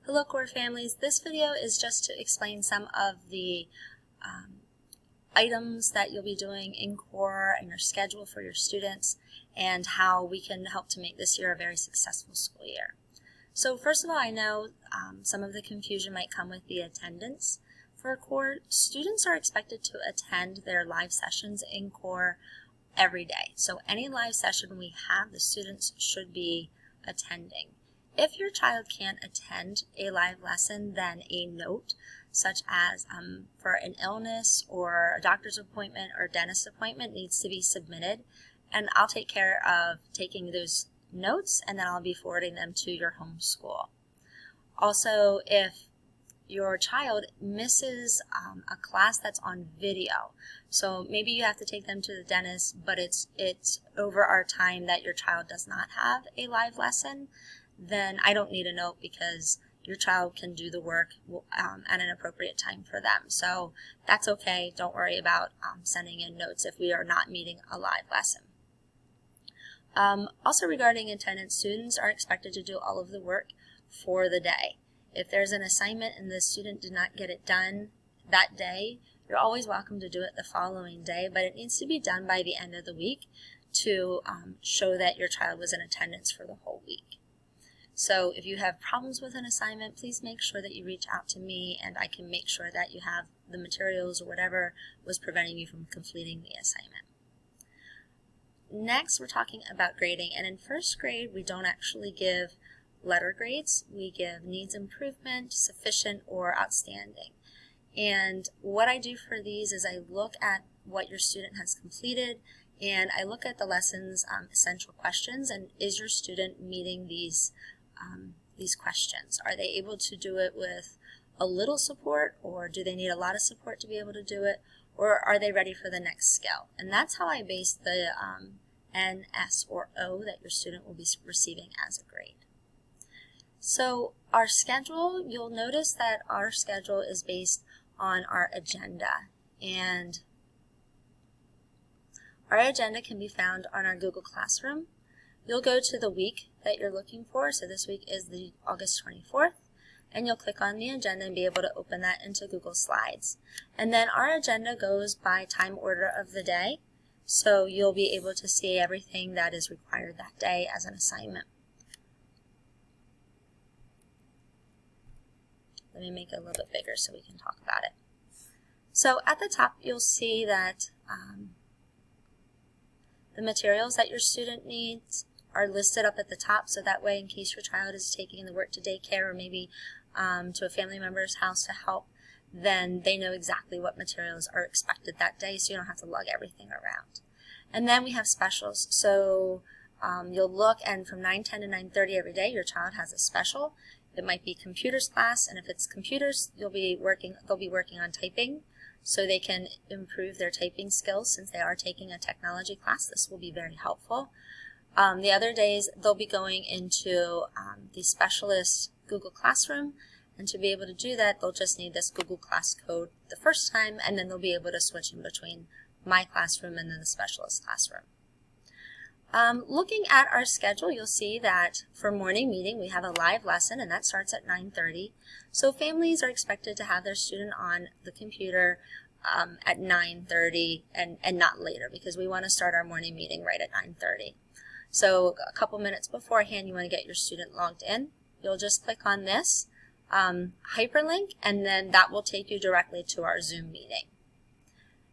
Hello core families, this video is just to explain some of the items that you'll be doing in core and your schedule for your students and how we can help to make this year a very successful school year. So first of all, I know some of the confusion might come with the attendance. For core, students are expected to attend their live sessions in core every day. So any live session we have, the students should be attending. If your child can't attend a live lesson, then a note such as for an illness or a doctor's appointment or dentist appointment needs to be submitted, and I'll take care of taking those notes and then I'll be forwarding them to your home school. Also, if your child misses a class that's on video, so maybe you have to take them to the dentist, but it's over our time that your child does not have a live lesson, then I don't need a note because your child can do the work at an appropriate time for them. So that's okay. Don't worry about sending in notes if we are not meeting a live lesson. Also regarding attendance, students are expected to do all of the work for the day. If there's an assignment and the student did not get it done that day, you're always welcome to do it the following day, but it needs to be done by the end of the week to show that your child was in attendance for the whole week. So if you have problems with an assignment, please make sure that you reach out to me and I can make sure that you have the materials or whatever was preventing you from completing the assignment. Next, we're talking about grading, and in first grade, we don't actually give letter grades. We give needs improvement, sufficient, or outstanding. And what I do for these is I look at what your student has completed and I look at the lesson's essential questions, and is your student meeting these questions? Are they able to do it with a little support, or do they need a lot of support to be able to do it, or are they ready for the next skill? And that's how I base the N, S, or O that your student will be receiving as a grade. So our schedule, you'll notice that our schedule is based on our agenda, and our agenda can be found on our Google Classroom. You'll go to the week that you're looking for, so this week is the August 24th, and you'll click on the agenda and be able to open that into Google Slides. And then our agenda goes by time order of the day, so you'll be able to see everything that is required that day as an assignment. Let me make it a little bit bigger so we can talk about it. So at the top, you'll see that the materials that your student needs are listed up at the top, so that way in case your child is taking the work to daycare or maybe to a family member's house to help, then they know exactly what materials are expected that day, so you don't have to lug everything around. And then we have specials. So you'll look, and from 9:10 to 9:30 every day, your child has a special. It might be computers class, and if it's computers, they'll be working on typing, so they can improve their typing skills since they are taking a technology class. This will be very helpful. The other days, they'll be going into the specialist Google Classroom, and to be able to do that, they'll just need this Google Class code the first time, and then they'll be able to switch in between my classroom and then the specialist classroom. Looking at our schedule, you'll see that for morning meeting, we have a live lesson, and that starts at 9:30. So families are expected to have their student on the computer at 9:30 and not later, because we want to start our morning meeting right at 9:30. So a couple minutes beforehand, you want to get your student logged in. You'll just click on this hyperlink, and then that will take you directly to our Zoom meeting.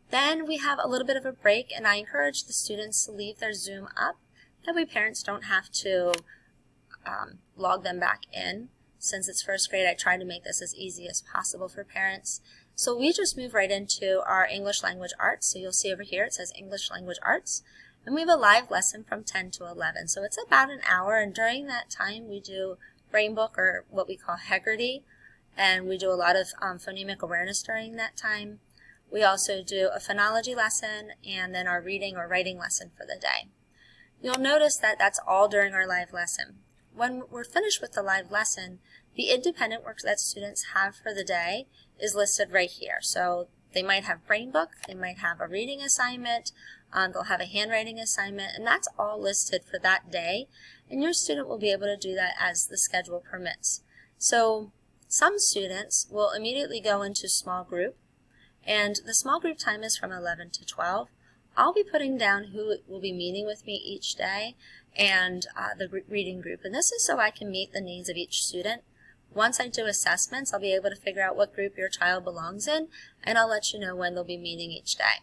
Then we have a little bit of a break, and I encourage the students to leave their Zoom up. That way parents don't have to log them back in. Since it's first grade, I try to make this as easy as possible for parents. So we just move right into our English Language Arts. So you'll see over here it says English Language Arts. And we have a live lesson from 10 to 11. So it's about an hour, and during that time we do brain book, or what we call Heggerty, and we do a lot of phonemic awareness during that time. We also do a phonology lesson and then our reading or writing lesson for the day. You'll notice that that's all during our live lesson. When we're finished with the live lesson, the independent work that students have for the day is listed right here. So they might have brain book, they might have a reading assignment, they'll have a handwriting assignment, and that's all listed for that day. And your student will be able to do that as the schedule permits. So Some students will immediately go into small group, and the small group time is from 11 to 12. I'll be putting down who will be meeting with me each day and the reading group, and this is so I can meet the needs of each student. Once I do assessments, I'll be able to figure out what group your child belongs in, and I'll let you know when they'll be meeting each day.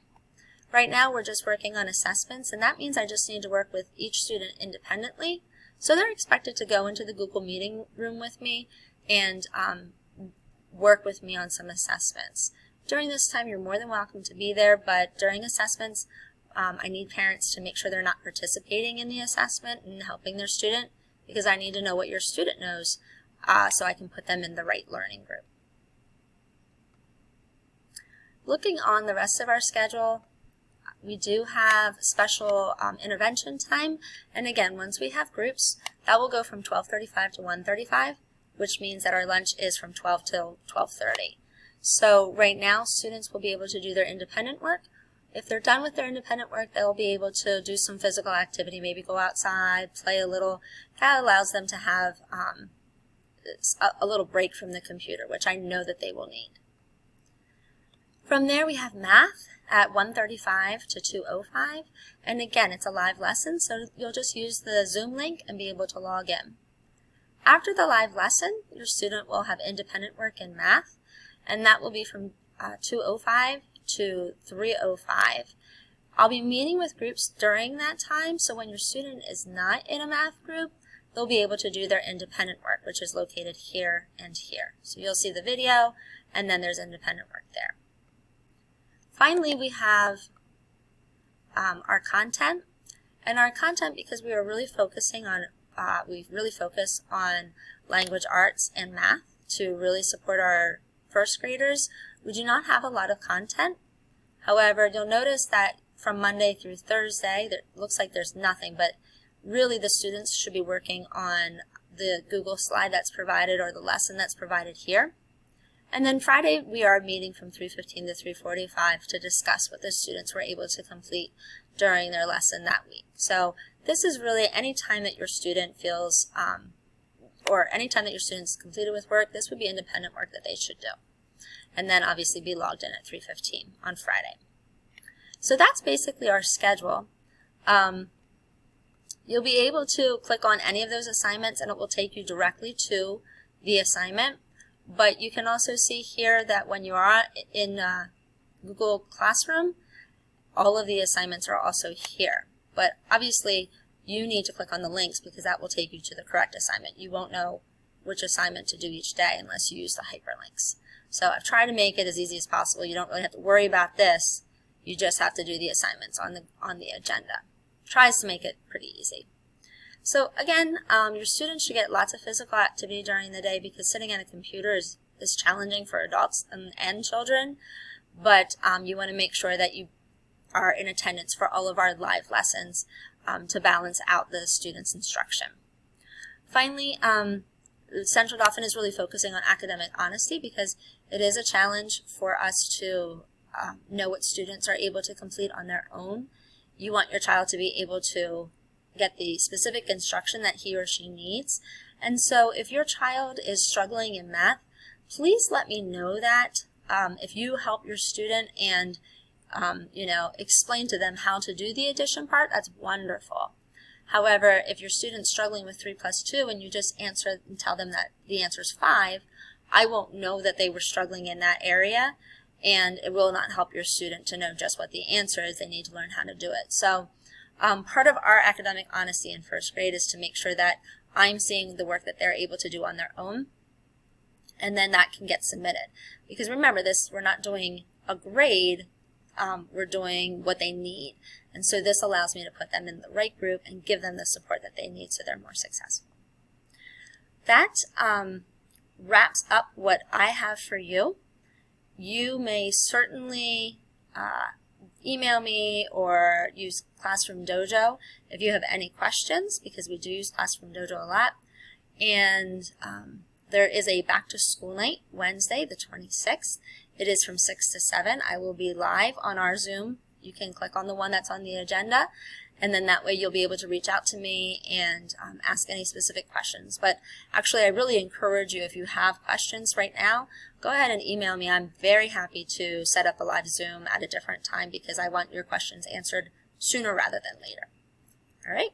Right now we're just working on assessments, and that means I just need to work with each student independently. So they're expected to go into the Google Meeting room with me and work with me on some assessments. During this time, you're more than welcome to be there, but during assessments, I need parents to make sure they're not participating in the assessment and helping their student, because I need to know what your student knows so I can put them in the right learning group. Looking on the rest of our schedule, we do have special intervention time, and again, once we have groups, that will go from 12:35 to 1:35, which means that our lunch is from 12 till 12:30. So right now, students will be able to do their independent work. If they're done with their independent work, they'll be able to do some physical activity, maybe go outside, play a little. That allows them to have a little break from the computer, which I know that they will need. From there, we have math at 1:35 to 2:05, and again, it's a live lesson, so you'll just use the Zoom link and be able to log in. After the live lesson, your student will have independent work in math, and that will be from 2:05 to 3:05. I'll be meeting with groups during that time, so when your student is not in a math group, they'll be able to do their independent work, which is located here and here. So you'll see the video, and then there's independent work there. Finally, we have our content, and our content, because we are really focusing on, we really focus on language arts and math to really support our first graders. We do not have a lot of content. However, you'll notice that from Monday through Thursday, it looks like there's nothing, but really the students should be working on the Google slide that's provided or the lesson that's provided here. And then Friday, we are meeting from 3:15 to 3:45 to discuss what the students were able to complete during their lesson that week. So this is really any time that your student feels, or any time that your student's completed with work, this would be independent work that they should do. And then obviously be logged in at 3:15 on Friday. So that's basically our schedule. You'll be able to click on any of those assignments and it will take you directly to the assignment. But you can also see here that when you are in Google Classroom, all of the assignments are also here. But obviously, you need to click on the links because that will take you to the correct assignment. You won't know which assignment to do each day unless you use the hyperlinks. So I've tried to make it as easy as possible. You don't really have to worry about this. You just have to do the assignments on the agenda. Tries to make it pretty easy. So again, your students should get lots of physical activity during the day because sitting at a computer is challenging for adults and children, but you want to make sure that you are in attendance for all of our live lessons to balance out the students' instruction. Finally, Central Dauphin is really focusing on academic honesty because it is a challenge for us to know what students are able to complete on their own. You want your child to be able to get the specific instruction that he or she needs. And so if your child is struggling in math, please let me know that. If you help your student and explain to them how to do the addition part, that's wonderful. However, if your student's struggling with 3 plus 2 and you just answer and tell them that the answer is 5, I won't know that they were struggling in that area, and it will not help your student to know just what the answer is. They need to learn how to do it. So part of our academic honesty in first grade is to make sure that I'm seeing the work that they're able to do on their own, and then that can get submitted. Because remember, we're not doing a grade, we're doing what they need. And so this allows me to put them in the right group and give them the support that they need so they're more successful. That wraps up what I have for you. You may certainly email me or use Classroom Dojo if you have any questions, because we do use Classroom Dojo a lot. And there is a back to school night Wednesday the 26th. It is from 6 to 7. I will be live on our Zoom. You can click on the one that's on the agenda, and then that way you'll be able to reach out to me and ask any specific questions. But actually, I really encourage you, if you have questions right now, go ahead and email me. I'm very happy to set up a live Zoom at a different time because I want your questions answered sooner rather than later. All right?